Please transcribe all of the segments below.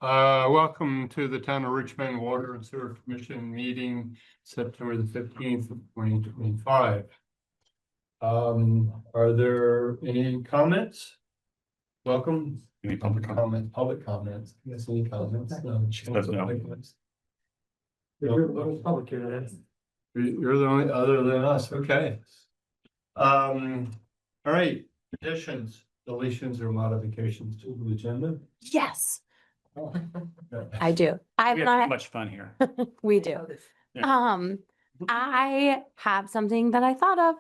Welcome to the Town of Richmond Water and Sewer Commission meeting, September the 15th of 2025. Are there any comments? Welcome. Any public comment? Public comments. Yes, any comments? She says no. Public here, You're the only other than us. Okay. All right. Additions, deletions, or modifications to the agenda? Yes, I do. I We have have not, much fun here. we do. Yeah. I have something that I thought of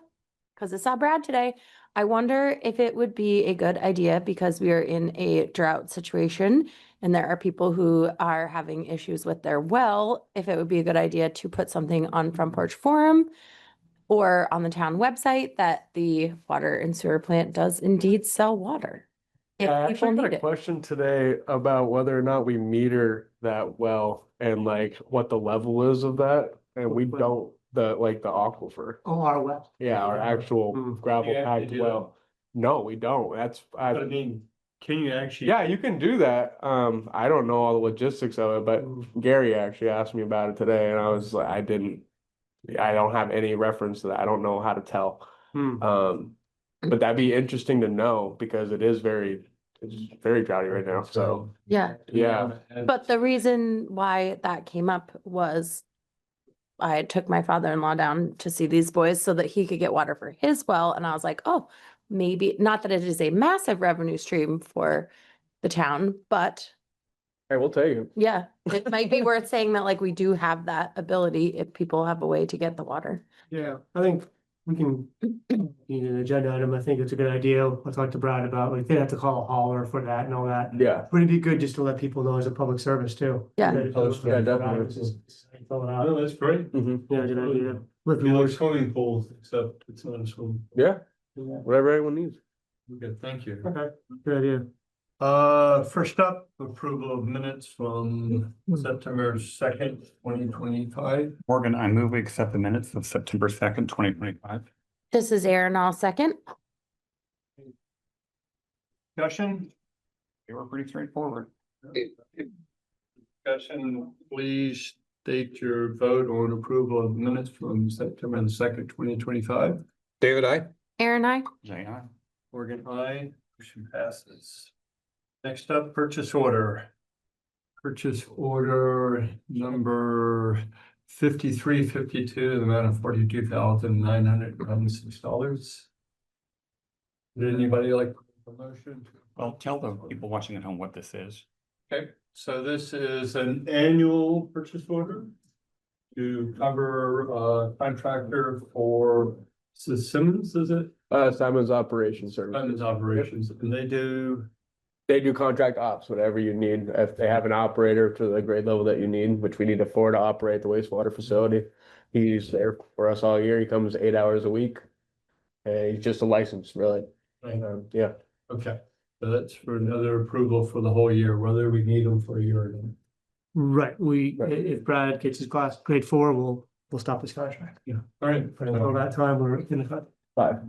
because I saw Brad today. I wonder if it would be a good idea because we are in a drought situation and there are people who are having issues with their well, if it would be a good idea to put something on Front Porch Forum or on the town website that the water and sewer plant does indeed sell water. If I people actually got need a it. question today about whether or not we meter that well and like what the level is of that. And we don't, the aquifer. Oh, our well. Yeah, our actual gravel You have to packed do well. No, we don't. I mean, can you actually? Yeah, you can do that. I don't know all the logistics of it, but Gary actually asked me about it today and I was like, I don't have any reference to that. I don't know how to tell. But that'd be interesting to know because it's very droughty right now. So Yeah. yeah. But the reason why that came up was I took my father-in-law down to see these boys so that he could get water for his well. And I was like, oh, maybe not that it is a massive revenue stream for the town, but I will tell you. yeah, it might be worth saying that like we do have that ability if people have a way to get the water. Yeah, I think we can need an agenda item. I think it's a good idea. I'll talk to Brad about, like, they have to call a hauler for that and all that. Yeah. Would it be good just to let people know as a public service too? Yeah. Yeah, definitely. This is how you fill it out. Oh, that's great. Yeah, good idea. With We like more. swimming pools, except it's not a swimming. Yeah. Whatever anyone needs. Good, thank you. Okay, good idea. First up, approval of minutes from September 2nd, 2025. Morgan, I move we accept the minutes of September 2nd, 2025. This is Aaron, I'll second. Discussion? They were pretty straightforward. Discussion, please state your vote on approval of minutes from September the 2nd, 2025. David, I. Aaron, I. Jay, aye. Morgan, aye. Motion passes. Next up, purchase order. Purchase order number 5352, the amount of $42,996. Would anybody like a motion? Well, tell the people watching at home what this is. Okay, so this is an annual purchase order to cover contractor for Simmons, is it? Simon's Operation Services. Simmons operations, and they do. They do contract ops, whatever you need. If they have an operator to the grade level that you need, which we need 4 to operate the wastewater facility. He's there for us all year. He comes 8 hours a week. And he's just a license, really. Yeah. Okay, so that's for another approval for the whole year, whether we need them for a year or not. Right, Right. if Brad gets his class grade 4, we'll stop his contract. Yeah. All right. Until that time, we're in the. 5.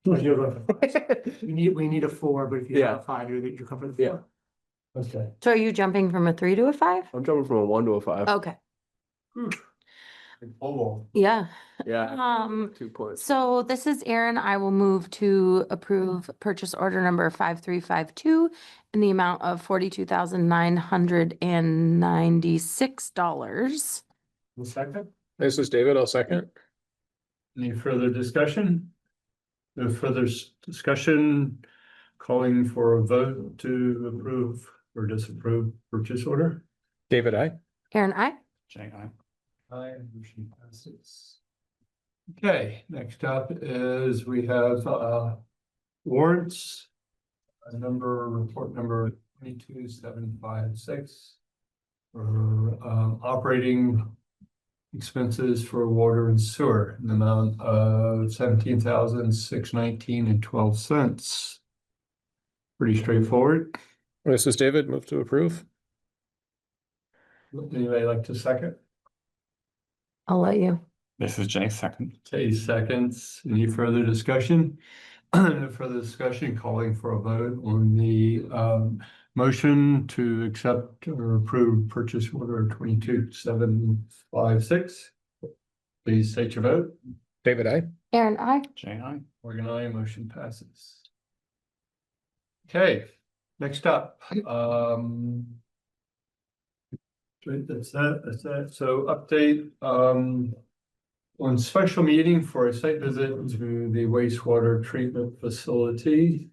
We need a 4, but if you Yeah. have a 5, you're covered the Yeah. 4. Okay. So are you jumping from a 3 to a 5? I'm jumping from a 1 to a 5. Okay, Oh, yeah. Yeah. 2 points. So this is Aaron. I will move to approve purchase order number 5352 in the amount of $42,996. second. This is David. I'll second. Any further discussion? No further discussion, calling for a vote to approve or disapprove purchase order. David, I. Aaron, I. Jay, aye. Aye, motion passes. Okay, next up is we have warrants. Report number 22756. For operating expenses for water and sewer in the amount of $17,619.12. Pretty straightforward. This is David. Move to approve. Anybody like to second? I'll let you. This is Jay, second. Okay, seconds. Any further discussion? No further discussion, calling for a vote on the motion to accept or approve purchase order 22756. Please state your vote. David, I. Aaron, I. Jane, I. Morgan, aye, motion passes. Okay, next up, that's that. So update, on special meeting for a site visit to the wastewater treatment facility.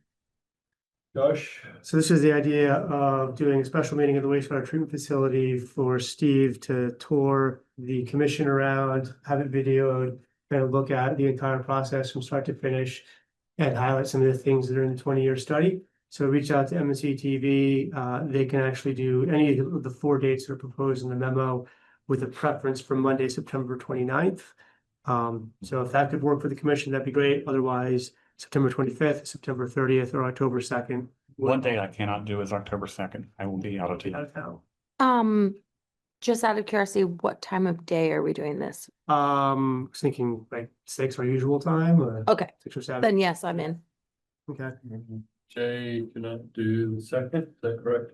Josh? So this is the idea of doing a special meeting at the wastewater treatment facility for Steve to tour the commission around, have it videoed, and look at the entire process from start to finish and highlight some of the things that are in the 20-year study. So reach out to MNC TV. They can actually do any of the 4 dates that are proposed in the memo with a preference for Monday, September 29th. So if that could work for the commission, that'd be great. Otherwise, September 25th, September 30th, or October 2nd. One day I cannot do is October 2nd. I will be out of Out town. of town. Just out of curiosity, what time of day are we doing this? Was thinking like 6 our usual time or Okay, 6 or 7. then yes, I'm in. Okay. Jay cannot do the second, is that correct?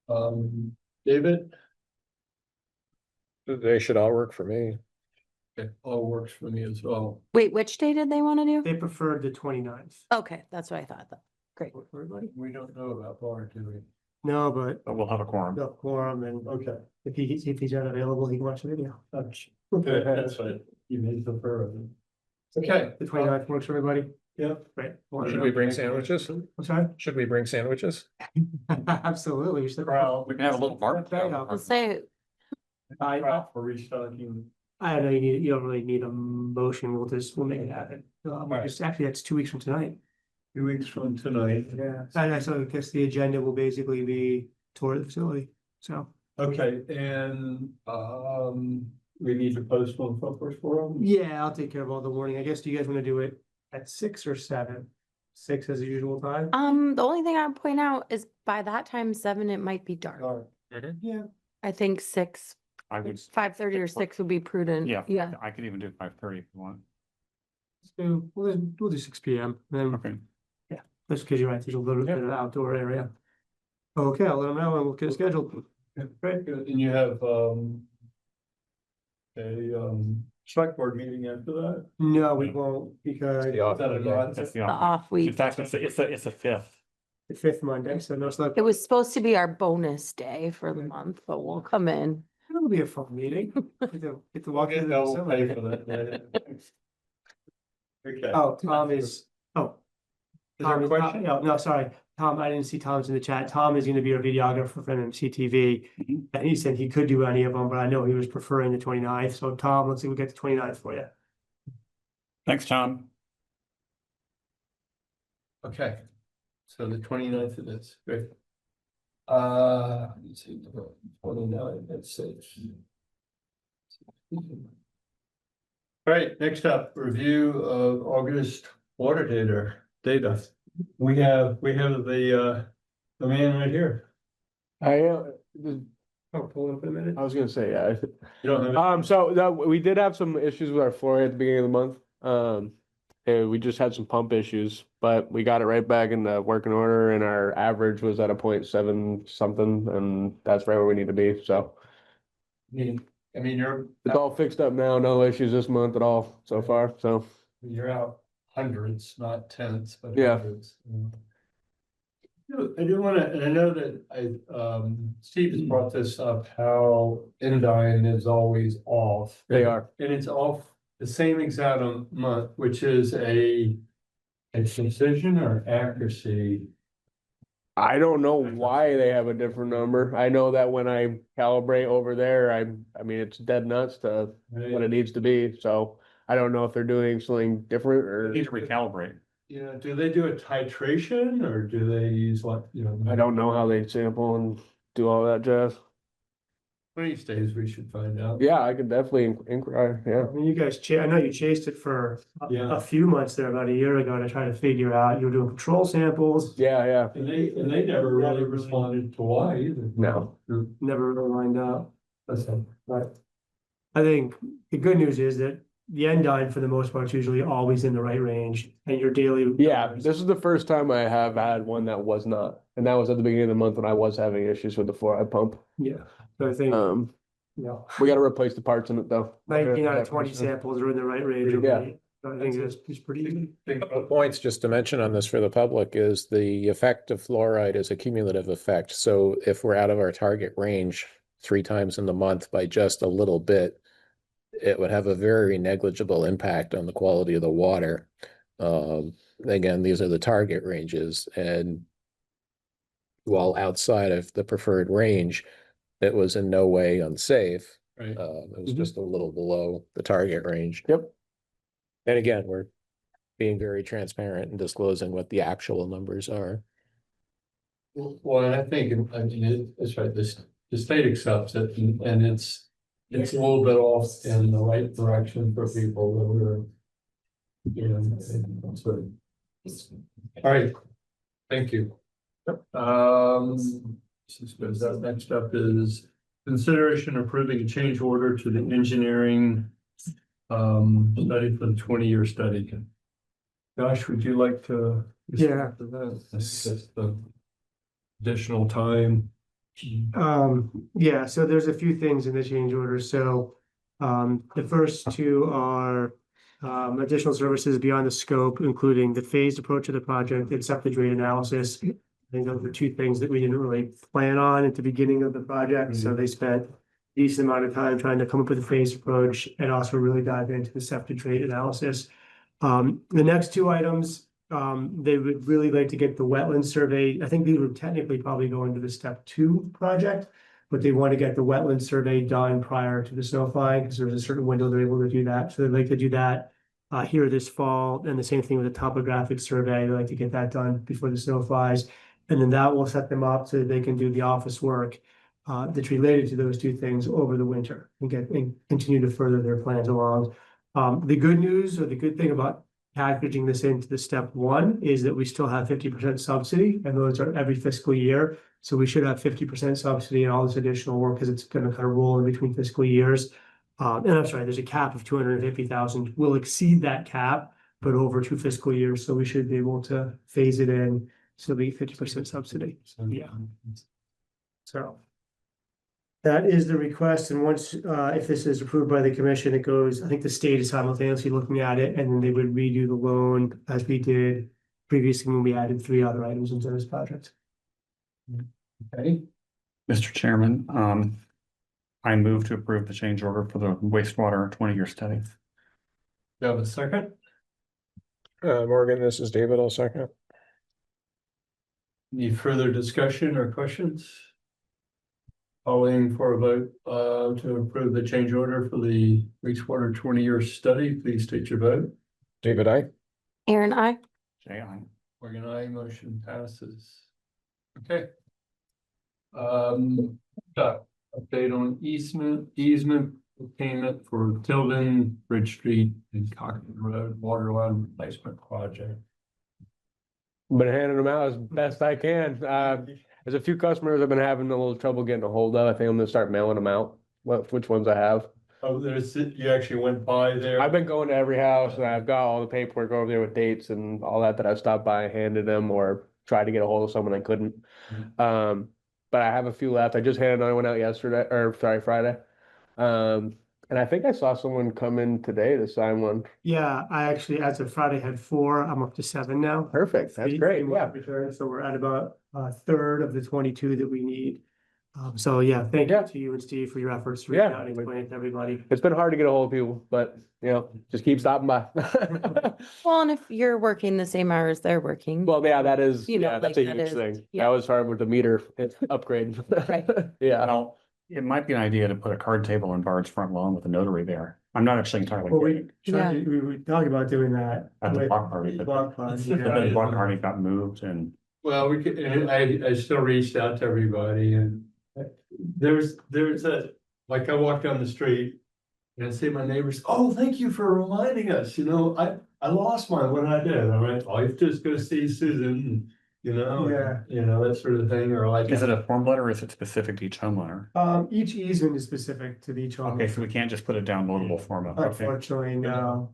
Mhm. David? They should all work for me. Okay, all works for me as well. Wait, which day did they want to do? They preferred the 29th. Okay, that's what I thought. Great. Work for everybody? We don't know about Bar, do we? No, but But we'll have a quorum. the quorum and Okay. if he's unavailable, he can watch the video. Okay, that's fine. You may prefer it. Okay. The 29th works for everybody? Yeah. Great. Should we bring sandwiches? I'm sorry? Should we bring sandwiches? Absolutely. We should. We can have a little barbecue. Let's say, I For restocking. I know you don't really need a motion. We'll make it happen. Actually, that's 2 weeks from tonight. 2 weeks from tonight. Yeah. So I guess the agenda will basically be tour of the facility. So, Okay, and, we need to post one for first forum? yeah, I'll take care of all the warning. I guess, do you guys want to do it at 6 or 7? 6 as the usual time? the only thing I would point out is by that time, 7, it might be dark. Yeah. I think 6, I would, 5:30 or 6 would be prudent. yeah, Yeah. I could even do 5:30 if you want. We'll do 6 PM. Then, Okay. just because you're right, there's a little bit of outdoor area. Okay, I'll let them know and we'll get it scheduled. Great, good. And you have, select board meeting after that? No, we won't because The off Is that a day. lot? That's The the, off in week. fact, it's a 5th. the 5th Monday, so no select. It was supposed to be our bonus day for the month, but we'll come in. It'll be a fun meeting. Get to walk Okay, through they'll the pay facility. for that. Okay. Oh, Tom is, oh. Is there Tom a is- question? No, sorry, Tom, I didn't see Tom's in the chat. Tom is gonna be our videographer for MCTV. Mhm. And he said he could do any of them, but I know he was preferring the 29th. So Tom, let's see, we'll get the 29th for you. Thanks, Tom. Okay, so the 29th it is, great. Let's see, 29, that's it. All right, next up, review of August water data. We have the man right here. Oh, pull it up in a minute. I was gonna say, yeah. You don't have it? So that we did have some issues with our floor at the beginning of the month. And we just had some pump issues, but we got it right back in the working order and our average was at a 0.7 something, and that's right where we need to be, so. I mean, It's all fixed up now, no issues this month at all so far, so. you're out hundreds, not tenths, but Yeah. hundreds. I do wanna, and I know that Steve has brought this up, how Endyne is always off. They are. And it's off the same exact month, which is a precision or accuracy. I don't know why they have a different number. I know that when I calibrate over there, I mean, it's dead nuts to what it needs to be, so. I don't know if they're doing something different or, Need to recalibrate. Yeah, do they do a titration or do they use like, I don't know how they sample and do all that jazz. One of these days we should find out. Yeah, I could definitely inquire, yeah. I mean, you guys, I know you chased it for Yeah. a few months there, about a year ago, to try to figure out, you were doing control samples. Yeah, yeah. And they never really responded to why either. No. Never really lined up. That's it. But I think the good news is that the endign for the most part is usually always in the right range and your daily. Yeah, this is the first time I have had one that was not, and that was at the beginning of the month when I was having issues with the fluoride pump. Yeah, so I think, you know, We gotta replace the parts in it though. 19 out of That 20 person. samples are in the right range. Yeah. already. So I think it's pretty easy. Couple of points just to mention on this for the public is the effect of fluoride is a cumulative effect. So if we're out of our target range 3 times in the month by just a little bit, it would have a very negligible impact on the quality of the water. Again, these are the target ranges, and while outside of the preferred range, it was in no way unsafe. Right. It was just a little below the target range. Yep. And again, we're being very transparent and disclosing what the actual numbers are. Well, and I think, I mean, it's right, the state accepts it and it's a little bit off in the right direction for people that were. You know, so. All right, thank you. This is good. That next up is consideration approving a change order to the engineering study for the 20-year study. Josh, would you like to? Yeah. That's the additional time. Yeah, so there's a few things in the change order. So the first two are additional services beyond the scope, including the phased approach to the project, accepted rate analysis. I think those are two things that we didn't really plan on at the beginning of the project. So they spent a decent amount of time trying to come up with a phased approach and also really dive into the accepted rate analysis. The next two items, they would really like to get the wetland survey. I think these would technically probably go into the step 2 project, but they want to get the wetland survey done prior to the snow flying because there's a certain window they're able to do that. So they'd like to do that here this fall, and the same thing with the topographic survey. They like to get that done before the snow flies, and then that will set them up so that they can do the office work that's related to those two things over the winter and continue to further their plans along. The good news, or the good thing about packaging this into the step 1 is that we still have 50% subsidy, and those are every fiscal year. So we should have 50% subsidy and all this additional work because it's going to kind of roll in between fiscal years. And I'm sorry, there's a cap of 250,000. We'll exceed that cap, but over 2 fiscal years. So we should be able to phase it in. So we get 50% subsidy. Yeah. So that is the request. And once, if this is approved by the commission, it goes, I think the state is simultaneously looking at it, and then they would redo the loan as we did previously when we added 3 other items into this project. Okay, Mr. Chairman, I move to approve the change order for the wastewater 20-year study. you have a second? Morgan, this is David. I'll second. Any further discussion or questions? Calling for a vote to approve the change order for the wastewater 20-year study. Please state your vote. David, I. Aaron, I. Jay, aye. Morgan, aye, motion passes. Okay. Update on easement payment for Tilden, Bridge Street and Cochran Road Waterline Replacement Project. Been handing them out as best I can. There's a few customers I've been having a little trouble getting a hold of. I think I'm gonna start mailing them out. Which ones I have. Oh, you actually went by there? I've been going to every house and I've got all the paperwork over there with dates and all that I've stopped by and handed them or tried to get a hold of someone I couldn't. But I have a few left. I just handed another one out Friday. And I think I saw someone come in today to sign one. Yeah, I actually, as of Friday, had 4. I'm up to 7 now. Perfect. That's great. Yeah. So we're at about a third of the 22 that we need. So yeah, thank you to you and Steve for your efforts to reach Yeah. out and explain it to everybody. It's been hard to get a hold of people, but just keep stopping by. Well, and if you're working the same hours they're working. Well, yeah, that is, You know, yeah, that's like a that huge is- thing. yeah. That was hard with the meter upgrade. Right. Yeah. Well, it might be an idea to put a card table in Bard's front lawn with a notary there. I'm not actually entirely. Well, kidding. we were talking about doing that. At the with block party, but block party, but yeah. then the block party got moved and Well, we could, and I still reached out to everybody and there's a, like I walked down the street and I see my neighbors, oh, thank you for reminding us, I lost mine when I did. I went, oh, you just go see Susan, you know? Yeah. You know, that sort of thing, or like. Is it a form letter or is it specific to each homeowner? Each easement is specific to each home. Okay, so we can't just put a downloadable format. Okay. Unfortunately, no.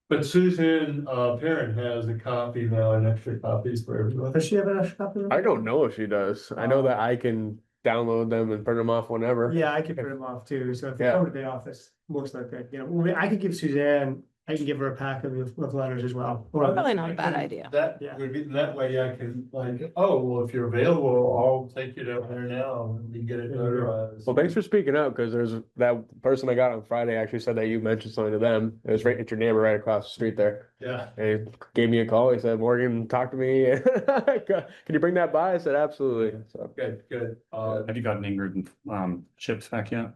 But Susan, Parent has a copy now, and extra copies for everyone. Does she have an extra copy? I don't know if she does. I know that I can download them and print them off whenever. Yeah, I could print them off too, so if you Yeah. come to the office, most likely, you know, I could give Suzanne, I can give her a packet of letters as well. Or- Probably not a bad idea. That Yeah. would be, that way I can like, oh, well, if you're available, I'll take you down there now and you get it notarized. Well, thanks for speaking up, because there's that person I got on Friday actually said that you mentioned something to them. It was right at your neighbor right across the street there. Yeah, And he gave me a call. He said, Morgan, talk to me. Can you bring that by? I said, absolutely. So good, good. Have you gotten Ingrid chips back yet?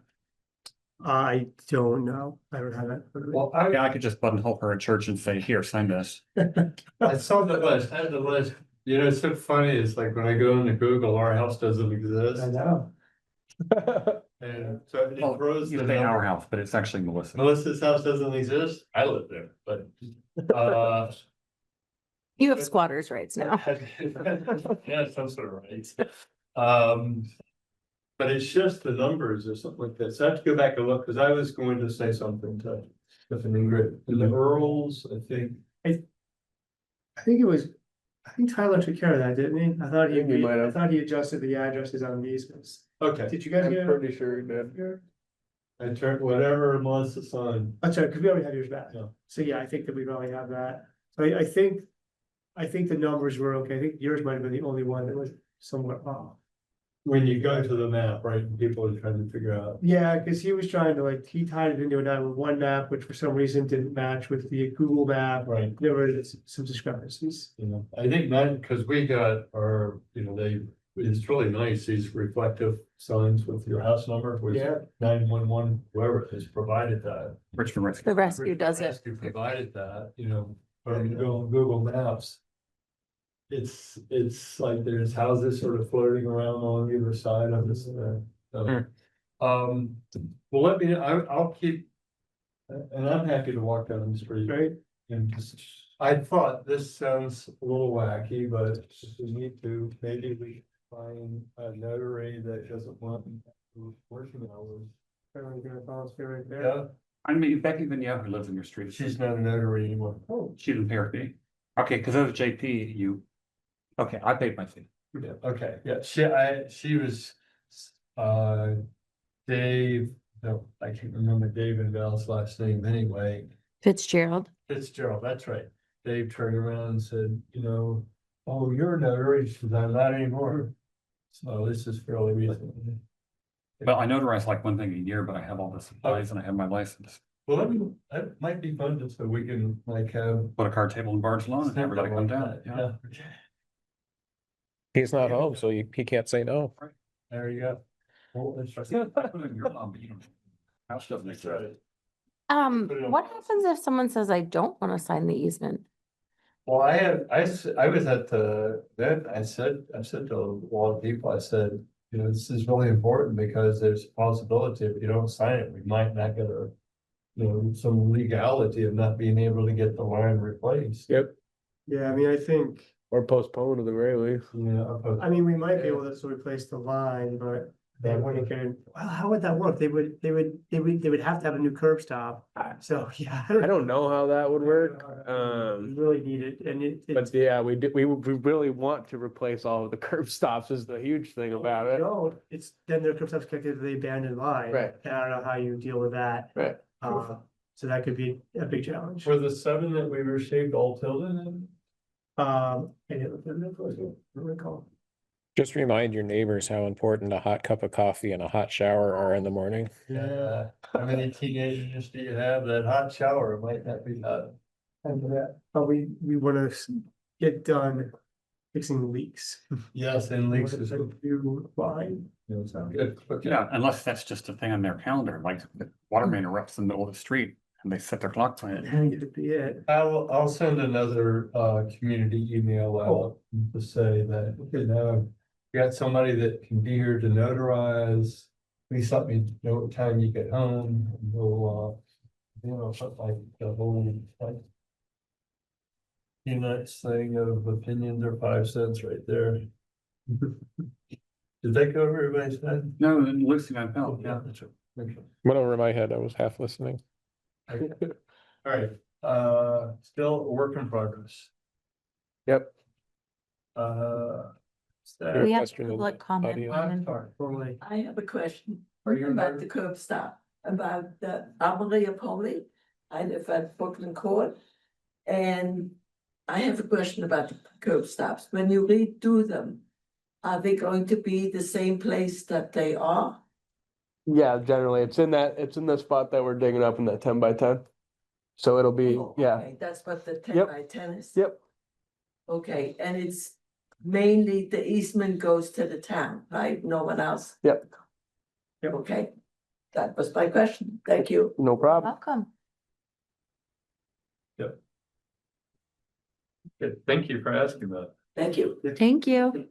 I don't know, I don't have it. Well, Yeah, I could just buttonhole her at church and say, here, sign this. I saw the list, I had the list. You know, it's so funny. It's like when I go into Google, our house doesn't I exist. know. And so it Well, throws you the say our number. house, but it's actually Melissa. Melissa's house doesn't exist. I live there, but, You have squatters' rights now. yeah, some sort of rights. But it's just the numbers or something like that. So I have to go back and look, because I was going to say something to Ingrid. In the Earls, I think. I think Tyler took care of that, didn't he? I thought think he might have. I thought he adjusted the addresses on the easements. Okay, Did you guys I'm get it? pretty sure he did. I turned whatever Melissa signed. That's right, because we already have yours back. Yeah. So yeah, I think that we probably have that. So I think the numbers were okay. I think yours might have been the only one that was somewhat off. When you go to the map, right, and people are trying to figure out. Yeah, because he was trying to he tied it into a 911 map, which for some reason didn't match with the Google map. Right. There were some discrepancies. You know, I think that, because we got our, you know, it's really nice, these reflective signs with your house number, which Yeah. 911, whoever has provided that. Richmond Rescue. The rescue does it. Rescue provided that, you know, when you go on Google Maps. It's like there's houses sort of floating around on either side of this. Well, I'll keep. And I'm happy to walk down the street. Right? And I thought this sounds a little wacky, but if we need to, maybe we find a notary that doesn't want working hours. Everyone's gonna volunteer right there. Yeah, I mean, Becky Vignette, who lives in your street. she's not a notary anymore. Oh, She didn't pay her fee. Okay, because that was JP, okay, I paid my fee. Yeah, okay, yeah, she was, Dave, no, I can't remember Dave and Val's last name anyway. Fitzgerald. Fitzgerald, that's right. Dave turned around and said, you know, oh, you're a notary, she said, I'm not anymore. So this is fairly recent. Well, I notarize like one thing a year, but I have all the supplies and I have my license. Well, that might be fun just so we can like have. Put a card table in Barcelona and everybody come down. Yeah. He's not home, so he can't say no. There you go. Well, that's right. House doesn't That's right. exist. Put it on What policy. happens if someone says, I don't want to sign the easement? Well, I was at the, then I said to a lot of people, I said, you know, this is really important because there's a possibility if you don't sign it, we might not get a. You know, some legality of not being able to get the line replaced. Yep. yeah, I mean, I think, Or postponed to the very least. Yeah. I mean, we might be able to sort of replace the line, but they wouldn't get, well, how would that work? They would have to have a new curb stop. So, yeah. I don't know how that would work. We really need it, and But yeah, we really want to replace all of the curb stops is the huge thing about it. No, it's, then their curb stops connected to the abandoned line. Right. And I don't know how you deal with that. Right. So that could be a big challenge. For the 7 that we received all Tilden. I didn't recall. Just remind your neighbors how important a hot cup of coffee and a hot shower are in the morning. Yeah. How many teenagers do you have? That hot shower might not be hot. And that, but we wanna get done fixing leaks. Yes, and leaks is. You fine. Good. Okay. Yeah, unless that's just a thing on their calendar, like the water main erupts in the middle of the street and they set their clocks on it. And it'd be it. I'll send another community email out to say that, you know, you got somebody that can be here to notarize. Please let me know what time you get home, and we'll, you know, something like the whole, like. a nice thing of opinions are 5 cents right there. Did that go over everybody's head? No, Lucy, I felt, Yeah, that's right. Okay. Went over my head. I was half listening. All right, still a work in progress. Yep. Your We have question in public the comment. audience. on- Formally. I have a question Are you about in the curb stop, about the Amelie of Holy. I live at Brooklyn Court. And I have a question about the curb stops. When you redo them, are they going to be the same place that they are? Yeah, generally, it's in the spot that we're digging up in that 10 by 10. So it'll be, Oh, yeah, okay, that's what the 10 Yep. by 10 is. yep, Okay, and it's mainly the easement goes to the town, right? No one else? Yep. Okay, that was my question. Thank you. no problem. Welcome. Good, thank you for asking that. Thank you. Thank you.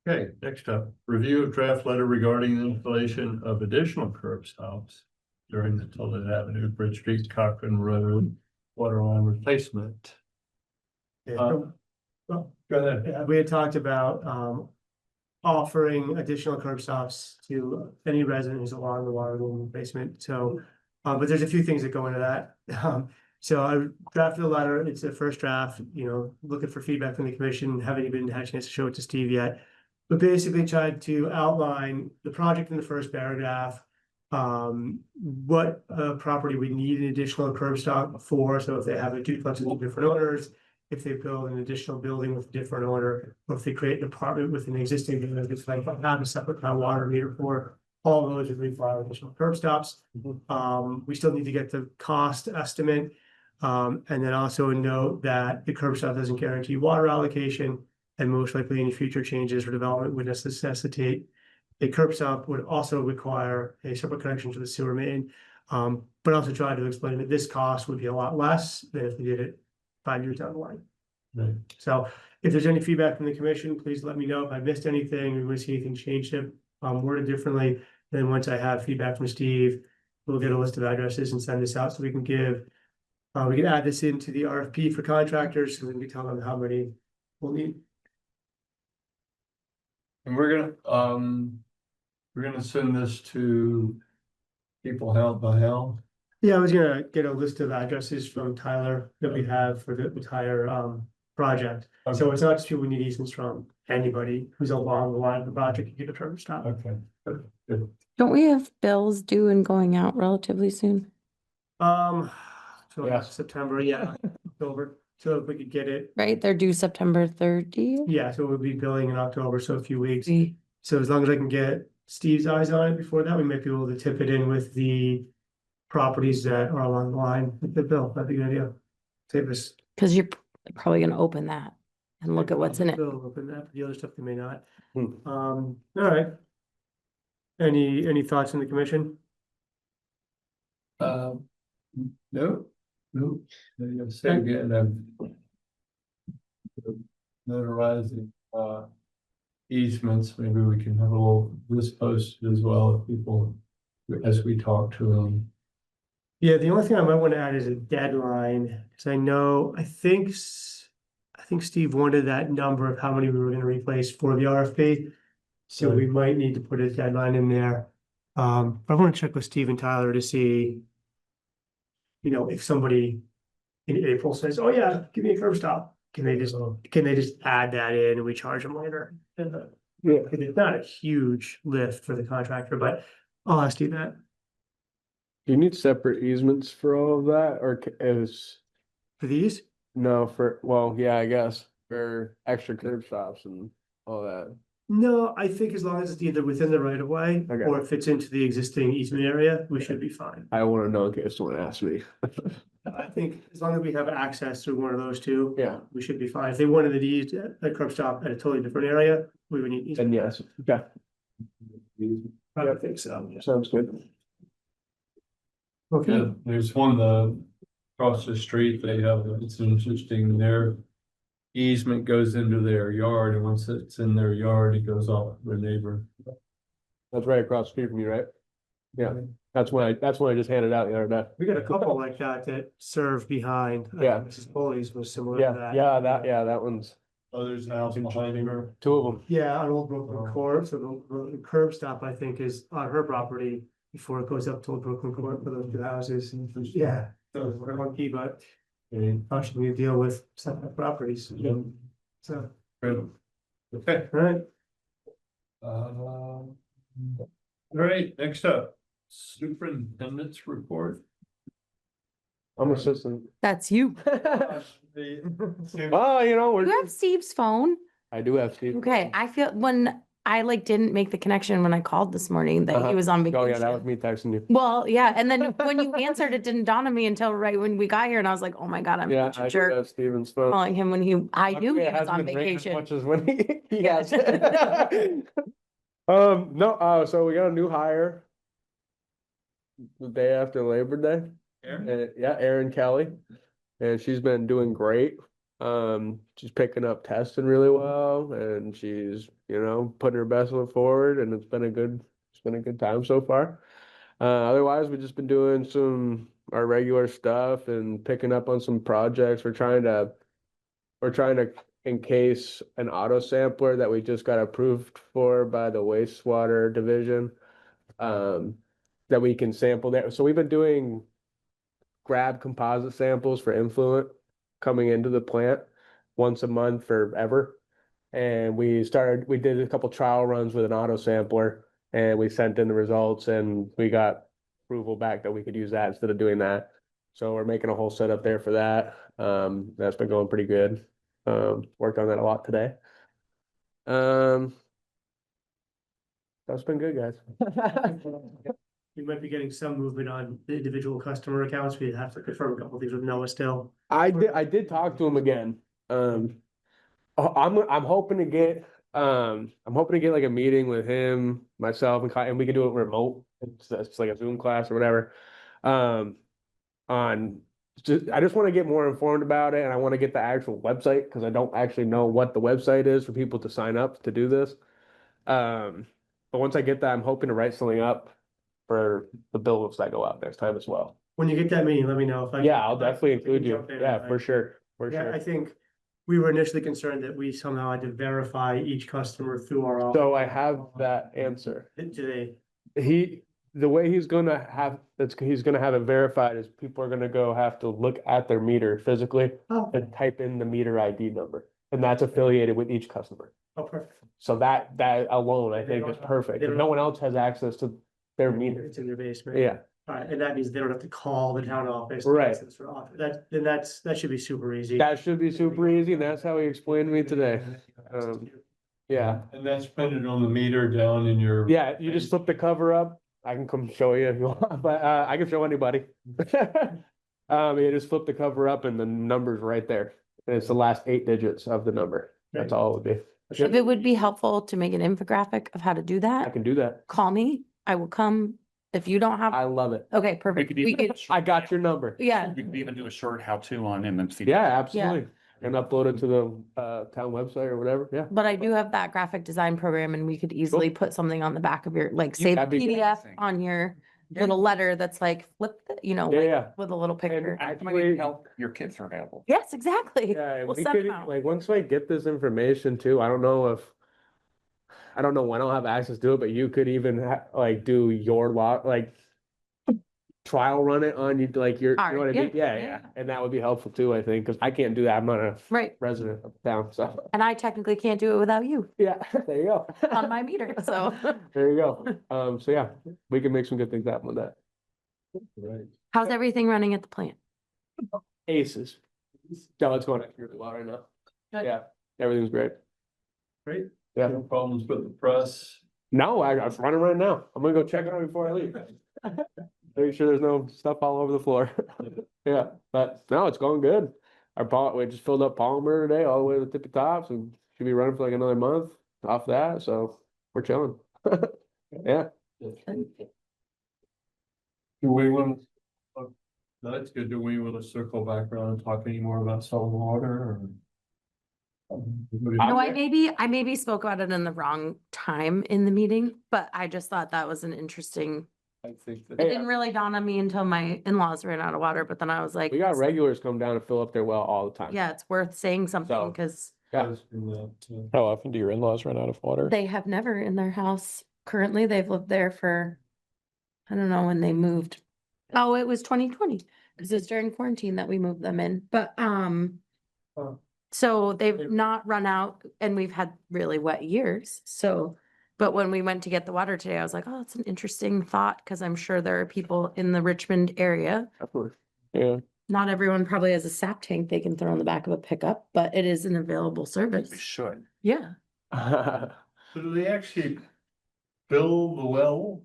Okay, next up, review of draft letter regarding the installation of additional curb stops during the Tilden Avenue, Bridge Street, Cochran Road, Waterline replacement. Well, go ahead. Yeah, we had talked about offering additional curb stops to any resident who's along the water line replacement, so. But there's a few things that go into that. So I drafted a letter, it's a first draft, looking for feedback from the commission, haven't even had a chance to show it to Steve yet. But basically tried to outline the project in the first paragraph. What property would need an additional curb stop for, so if they have a duplex with different owners. If they build an additional building with a different owner, or if they create an apartment with an existing building, it's like have a separate kind of water meter for. All those would require additional curb stops. We still need to get the cost estimate. And then also note that the curb stop doesn't guarantee water allocation. And most likely any future changes or development would necessitate. A curb stop would also require a separate connection to the sewer main. But also try to explain that this cost would be a lot less than if we did it 5 years down the line. Right. So if there's any feedback from the commission, please let me know if I missed anything, or want to see anything changed, worded differently. Then once I have feedback from Steve, we'll get a list of addresses and send this out so we can we can add this into the RFP for contractors, so we can tell them how many we'll need. And we're gonna send this to people held by hell. Yeah, I was gonna get a list of addresses from Tyler that we have for the entire project. So it's not just people we need easements from, anybody who's along the line of the project can get a curb stop. Okay, good. Don't we have bills due and going out relatively soon? So Yes. September, yeah, October, so if we could get it, Right? They're due September 30th. yeah, so we'll be billing in October, so a few weeks. So as long as I can get Steve's eyes on it before that, we might be able to tip it in with the properties that are along the line with the bill. That'd be a good idea. Save us. Because you're probably gonna open that and look at what's in it. Bill, open that, but the other stuff they may not. Hmm. All right. Any thoughts on the commission? No. I'm gonna say again, I'm notarizing easements, maybe we can have a little list posted as well if people, as we talk to them. Yeah, the only thing I might want to add is a deadline, because I think Steve wanted that number of how many we were gonna replace for the RFP. So we might need to put a deadline in there. But I want to check with Steve and Tyler to see. If somebody in April says, oh yeah, give me a curb stop, can they just add that in and we charge them later? Yeah, it's not a huge lift for the contractor, but I'll ask you that. Do you need separate easements for all of that, or is, For these? no, well, yeah, I guess, for extra curb stops and all that? No, I think as long as it's either within the right of way Okay. or if it's into the existing easement area, we should be fine. I wanna know in case someone asks me. I think as long as we have access through one of those two, Yeah, we should be fine. If they wanted to use a curb stop at a totally different area, we would need. then yes, okay, I think so. sounds good. Okay, Yeah, there's one, across the street, they have, it's interesting, their easement goes into their yard, and once it's in their yard, it goes off their neighbor. That's right across the street from you, right? Yeah. That's when I just handed out the other day. We got a couple like that serve behind. Yeah. Mrs. Foley's was similar to that. That one's Oh, there's a house behind her. two of them. Yeah, on Old Brooklyn Court, so the curb stop, I think, is on her property before it goes up to Old Brooklyn Court for those two houses. Yeah, so we're lucky, but how should we deal with separate properties? Yeah. So, Okay. all right. All right, next up, superintendent's report. I'm assistant. That's you. Oh, you know, You have Steve's phone? I do have Steve. Okay, I feel when I like didn't make the connection when I called this morning that Uh-huh. he was on Oh, yeah, that was vacation. me texting you. Well, yeah, and then when you answered, it didn't dawn on me until right when we got here and I was like, oh my God, I'm Yeah, such a I do jerk have Steven's phone. calling him when I knew Luckily, he it was hasn't on been raining as vacation. much as when he Yeah. has. No, so we got a new hire the day after Labor Day. Yeah, Erin Kelly, and she's been doing great. She's picking up testing really well, and she's, putting her best foot forward, and it's been a good time so far. Otherwise, we've just been doing our regular stuff and picking up on some projects. We're trying to encase an auto sampler that we just got approved for by the wastewater division. That we can sample there. So we've been doing grab composite samples for influent coming into the plant once a month forever. And we did a couple trial runs with an auto sampler, and we sent in the results, and we got approval back that we could use that instead of doing that. So we're making a whole setup there for that. That's been going pretty good. Worked on that a lot today. That's been good, guys. We might be getting some movement on the individual customer accounts. We have to confirm a couple of things with Noah still. I did talk to him again. I'm hoping to get like a meeting with him, myself, and we can do it remote. It's like a Zoom class or whatever. I just want to get more informed about it, and I want to get the actual website because I don't actually know what the website is for people to sign up to do this. But once I get that, I'm hoping to write something up for the bills that go out next time as well. When you get that meeting, let me know if I. Yeah, I'll definitely include you. jump in. Yeah, for sure. Yeah, I think we were initially concerned that we somehow had to verify each customer through our office. So I have that answer. Do The way he's gonna have it verified is people are gonna have to look at their meter physically Oh, and type in the meter ID number. And that's affiliated with each customer. oh, perfect. So that alone, I think, is perfect. If no one else has access to their meter. It's in their basement. Yeah, All right, and that means they don't have to call the town office. Right. That should be super easy. that should be super easy, and that's how he explained to me today. Yeah, And that's printed on the meter down in your. yeah, you just flip the cover up. I can come show you if you want, but I can show anybody. You just flip the cover up and the number's right there. And it's the last 8 digits of the number. That's all it would be. If it would be helpful to make an infographic of how to do I that, can do that. call me. I will come. If you don't I have, love it. okay, perfect. could We even- could, I got your number. yeah, We could even do a short how-to on MMC. Yeah, absolutely. And upload it to the town website or whatever. Yeah. but I do have that graphic design program and we could easily put something on the back of your, like, save a that'd be PDF amazing. on your little letter that's like, flip, Yeah, like, yeah. with a little picture. Actually, help your kids are available. Yes, exactly. Yeah, We'll we send could, them out. like, once I get this information too, I don't know when I'll have access to it, but you could even do your lot, trial run it on you, like you know what I Alright, mean? yeah, Yeah, yeah. yeah. And that would be helpful too, I think, because I can't do that. I'm not a Right. resident of town, so. And I technically can't do it without you Yeah, there you go. on my meter, so. There you go. So yeah, we can make some good things happen with that. Right. How's everything running at the plant? Aces. No, it's going really well right now. Good. Yeah, everything's great. Great. Yeah. No problems with the press. No, I'm running right now. I'm gonna go check it out before I leave. Make sure there's no stuff all over the floor. Yeah, but no, it's going good. We just filled up polymer today all the way to the tippy tops and should be running for like another month off that, so we're chilling. Yeah. Do we want? That's good. Do we want to circle back around and talk any more about salt water or? No, I maybe spoke about it in the wrong time in the meeting, but I just thought that was an interesting I think It that, Hey, didn't really dawn on me until my in-laws ran out of water, but then I was like, we got regulars come down and fill up their well all the time. yeah, it's worth saying something So- because Yeah. How often do your in-laws run out of water? they have never in their house. Currently, they've lived there for, I don't know when they moved. Oh, it was 2020, because it's during quarantine that we moved them in, but, Oh. so they've not run out and we've had really wet years, so. But when we went to get the water today, I was like, oh, it's an interesting thought, because I'm sure there are people in the Richmond area. Absolutely. Yeah, Not everyone probably has a sap tank they can throw in the back of a pickup, but it is an available service. We should. Yeah. so do they actually fill the well?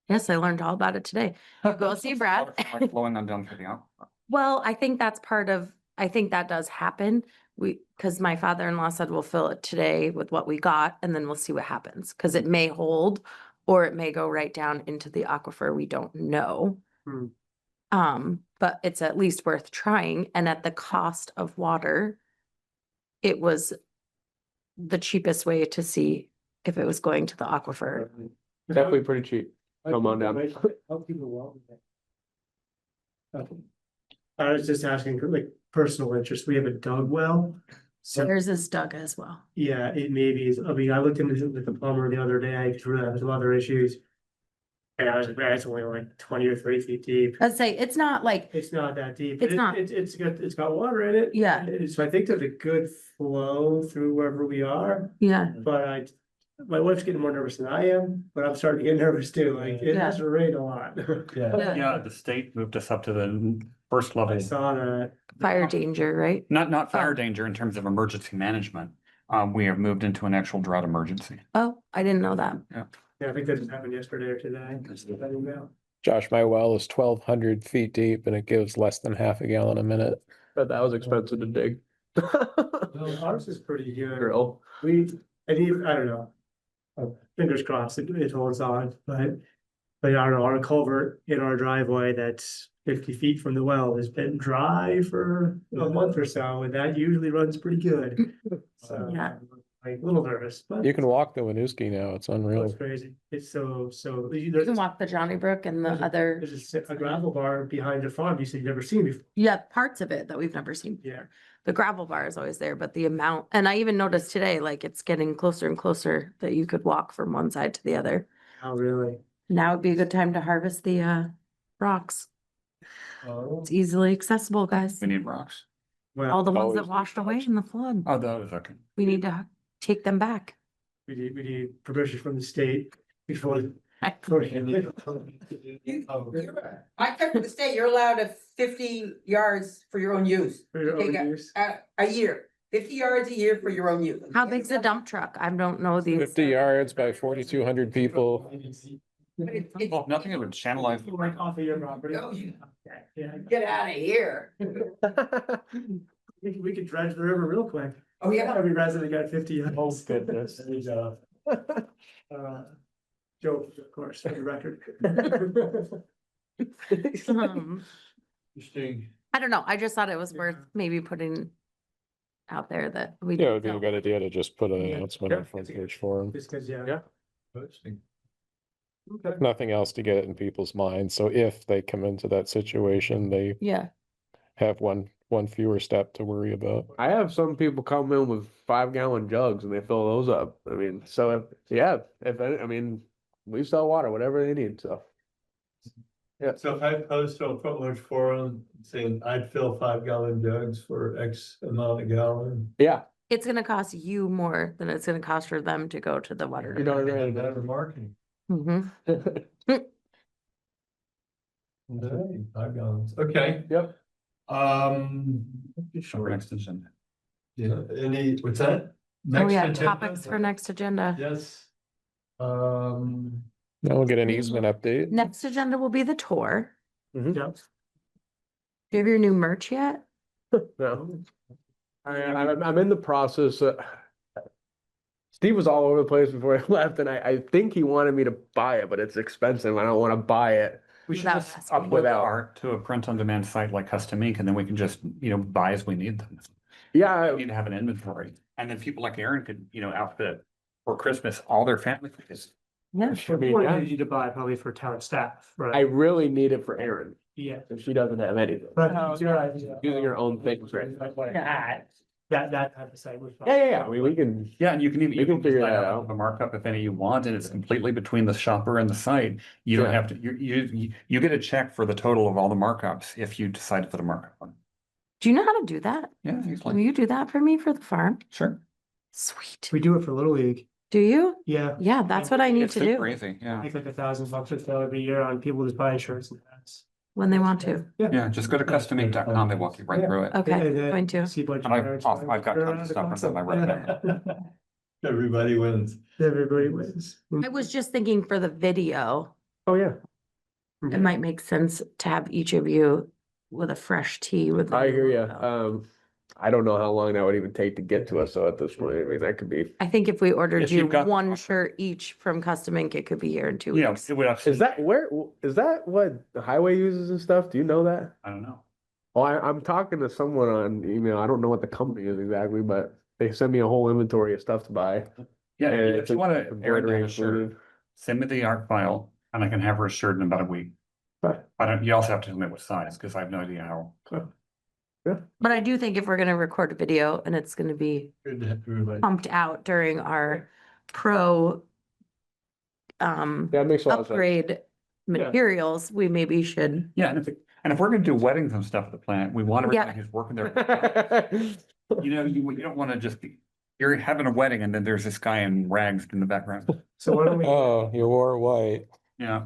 Yes, I learned all about it today. Go see Brad. Like flowing on down through the aquifer. Well, I think that's part of, I think that does happen. Because my father-in-law said we'll fill it today with what we got and then we'll see what happens. Because it may hold or it may go right down into the aquifer. We don't know. But it's at least worth trying. And at the cost of water, it was the cheapest way to see if it was going to the aquifer. Definitely pretty cheap. Come on down. Help people well. I was just asking, like, personal interest, we have a dug well. So, There's this Doug as well. yeah, it maybe is, I mean, I looked into it with the plumber the other day, because we had some other issues. And I was like, man, it's only like 20 or 30 feet deep. I'd say it's not like, It's not that deep. It's It- not. It's got water in it. Yeah. So I think there's a good flow through wherever we are, yeah, but my wife's getting more nervous than I am, but I'm starting to get nervous too, like, it has to rain a lot. Yeah. Yeah, the state moved us up to the first level. I saw that. fire danger, right? Not fire Oh. danger in terms of emergency management. We have moved into an actual drought emergency. Oh, I didn't know that. Yeah, I think that just happened yesterday or today. I don't know. Josh, my well is 1,200 feet deep and it gives less than half a gallon a minute. But that was expensive to dig. Well, ours is pretty good. Drill. I don't know. Fingers crossed it holds on, but I don't know, our culvert in our driveway that's 50 feet from the well has been dry for a month or so, and that usually runs pretty good. So, Yeah. I'm a little nervous, but You can walk the Winooski now, it's it's unreal. crazy. It's so, You there's can walk the Johnny Brook and the other, there's a gravel bar behind the farm you said you've never seen before. yeah, parts of it that we've never seen. Yeah. The gravel bar is always there, but the amount, and I even noticed today, like it's getting closer and closer that you could walk from one side to the other. Oh, really? Now would be a good time to harvest the rocks. Oh, It's easily accessible, guys. We need rocks. All Well, the ones that always washed away in the flood. Oh, those, okay. We need to take them back. we need permission from the state before. I checked with the state, you're allowed a 50 yards for your own use, For your Take own a- use. a year, 50 yards a year for your own use. How big's a dump truck? I don't know these. 50 yards by 4,200 people. But it's- Well, nothing that would channelize. Like off of your property. Oh, yeah. Yeah. Get out of here. We could dredge the river real quick. Oh, yeah. Every resident got 50 yards. Oh, goodness. Joke, of course, for the record. interesting. I don't know. I just thought it was worth maybe putting out there that we. Yeah, it would be a don't good idea to just put an Yeah. announcement on front page for them. Just because, Yeah. Interesting. Nothing else to get it in people's minds. So if they come into that situation, they Yeah, have one fewer step to worry about. I have some people come in with 5-gallon jugs and they fill those up. I mean, so I mean, we sell water, whatever they need, so. So if I post on Front Porch Forum saying I'd fill 5-gallon jugs for X amount of gallon. Yeah, it's gonna cost you more than it's gonna cost for them to go to the water. you know, Better marketing. Mhm. Okay, 5 gallons, okay. Yep. Sure, next agenda. Yeah, what's that? Oh, Next yeah, agenda? topics for next agenda. Yes. Now we'll get an easement update. Next agenda will be the tour. Yep. Do you have your new merch yet? no. I'm in the process. Steve was all over the place before I left, and I think he wanted me to buy it, but it's expensive. I don't want to buy it. We should Without just asking. upload Without- art to a print-on-demand site like Custom Ink, and then we can just, buy as we need them. Yeah, We need to have an inventory, and then people like Aaron could, outfit for Christmas, all their family. Because Yeah. I mean, More yeah. easy to buy probably for town staff, I right? really need it for Erin, Yeah. if she doesn't have anything. But it's your idea. Using her own things, right? That type of site was. Yeah, I mean, we can, Yeah, and you can even, We you can can figure decide that on out. the markup if any you want, and it's completely between the shopper and the site. You don't Yeah. have to, you get a check for the total of all the markups if you decide to put a markup on. Do you know how to do that? Yeah, Will easily. you do that for me for the farm? Sure. Sweet. We do it for Little League. Do you? Yeah. Yeah, that's what I need It's to super do easy, yeah. Make like $1,000 or so every year on people just buying shirts and hats. when they want to. Yeah, just go to customink.com, they walk you right through it. Okay, And then going to. see a bunch of And I've- parents I've going, got "Turn tons of around the stuff console." that I recommend. Everybody wins. Everybody wins. I was just thinking for the video, Oh, yeah. it might make sense to have each of you with a fresh tee with. the I new hear you. logo. I don't know how long that would even take to get to us, so at this point, I mean, that could be. I think if we ordered If you you've got- one shirt each from Custom Ink, it could be here in 2 Yeah, weeks. it would Is that where, is that what the highway uses and stuff? Do you know that? I don't know. Oh, I'm talking to someone on email. I don't know what the company is exactly, but they sent me a whole inventory of stuff to buy. Yeah, And if it's you wanna embroidery order a shirt, included. send me the art file and I can have her a shirt in about a week. Right. You also have to tell me what size, because I have no idea how. But I do think if we're gonna record a video and it's gonna be Good to have everybody. pumped out during our pro Yeah, it makes a lot of sense. upgrade materials, we maybe should. Yeah, and if we're gonna do weddings and stuff at the plant, we want Yeah. everybody who's working there. You know, you don't wanna just be, you're having a wedding and then there's this guy in rags in the background. So why don't we? Oh, you wore white. Yeah,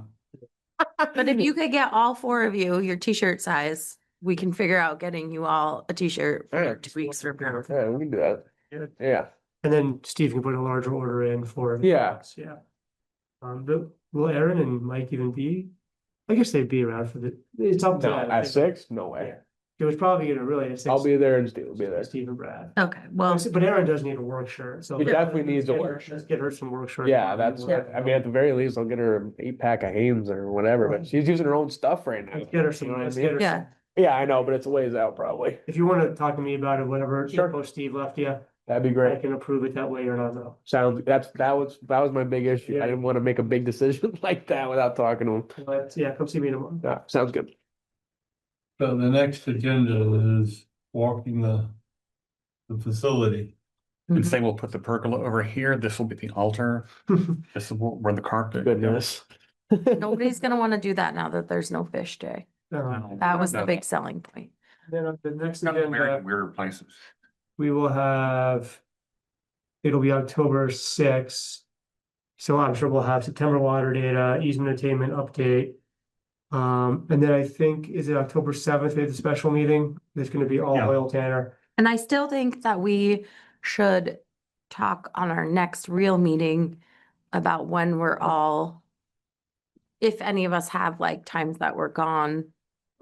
But if you could get all four of you your t-shirt size, we can figure out getting you all a t-shirt Yeah. for 2 weeks from now. Yeah, we can do that. Yeah. And then Steve can put a larger order in for. Yeah. Yeah. But will Aaron and Mike even be? I guess they'd be around for it's up to. No, them. at 6? No way. It was probably gonna really. at 6, I'll be there and Steve will be there. Steve and Brad. Okay, well, But Aaron does need a work shirt, so. He definitely needs a Let's get work her- shirt. Let's get her some work shirts. Yeah, that's, I mean, at the very least, I'll get her an 8-pack of Hanes or whatever, but she's using her own stuff right now. Let's get her some, You know what I let's mean? get her yeah, some. Yeah, I know, but it's a ways out probably. If you wanna talk to me about it, whatever, Sure. info Steve left you, That'd be I great. can approve it that way or not, though. Sounds, that was my big issue. Yeah. I didn't want to make a big decision like that without talking to him. But yeah, come see me tomorrow. Yeah, sounds good. So the next agenda is walking the facility. and say we'll put the pergola over here, this will be the altar, this is where the carpet. Goodness. nobody's gonna wanna do that now that there's no fish day. That was the big selling point. Then on the next Got married agenda, in weird places. we will have. It'll be October 6th. So I'm sure we'll have September water data, easement attainment update. And then I think, is it October 7th, we have the special meeting? There's gonna be all Yeah. oil tanner. And I still think that we should talk on our next real meeting about when we're all, if any of us have like times that we're gone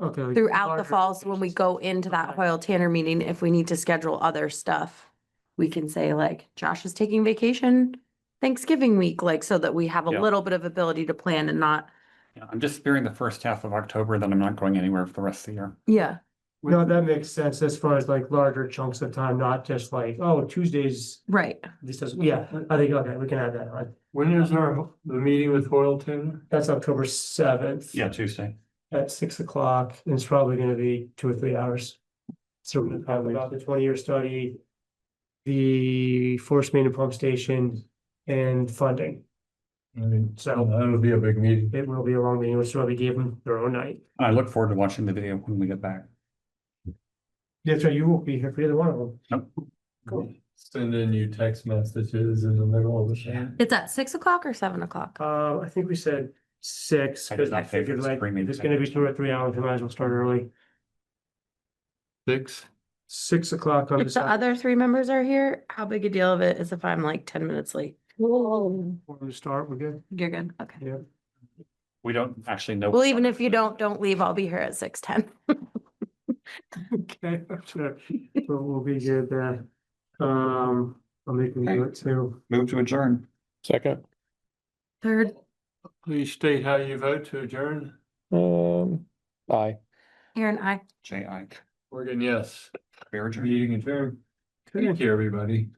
Okay. like throughout the larger fall, so when we go into that Hoyle Tanner meeting, if we need to schedule other stuff, we can say like, Josh is taking vacation Thanksgiving week, like, so that we have a Yeah. little bit of ability to plan and not, Yeah, I'm just sparing the first half of October, then I'm not going anywhere for the rest of the year. yeah. No, that makes sense as far as like larger chunks of time, not just like, oh, Tuesdays, Right. this doesn't, yeah, I think, okay, we can add that on. When is the meeting with Hoyle Tanner? That's October 7th. Yeah, Tuesday. At 6 o'clock, and it's probably gonna be 2 or 3 hours. So we're gonna talk about the 20-year study, the force main and pump station, and funding. I mean, So- that'll be a big meeting. It will be a long meeting, which probably gave them their own night. I look forward to watching the video when we get back. That's right, you won't be here for either one of them. Nope. Send in you text messages in the middle of the show. It's at 6 o'clock or 7 o'clock? I think we said 6, I because did I not pay for figured the like, streaming if it's gonna be package. 2 or 3 hours, we might as well start early. 6? 6 o'clock on If the the. other three members are here, how big a deal of it is if I'm like 10 minutes late? We're gonna start, we're good, You're good, okay. yeah. We don't actually know. Well, even if you don't leave, I'll be here at 6:10. Okay, sure, we'll be good there. I'll make them do it too. Move to adjourn. Second. Third, Please state how you vote to adjourn. Aye. Aaron, I. J.I. Morgan, yes. We are adjourned. Meeting adjourned. Thank you, everybody.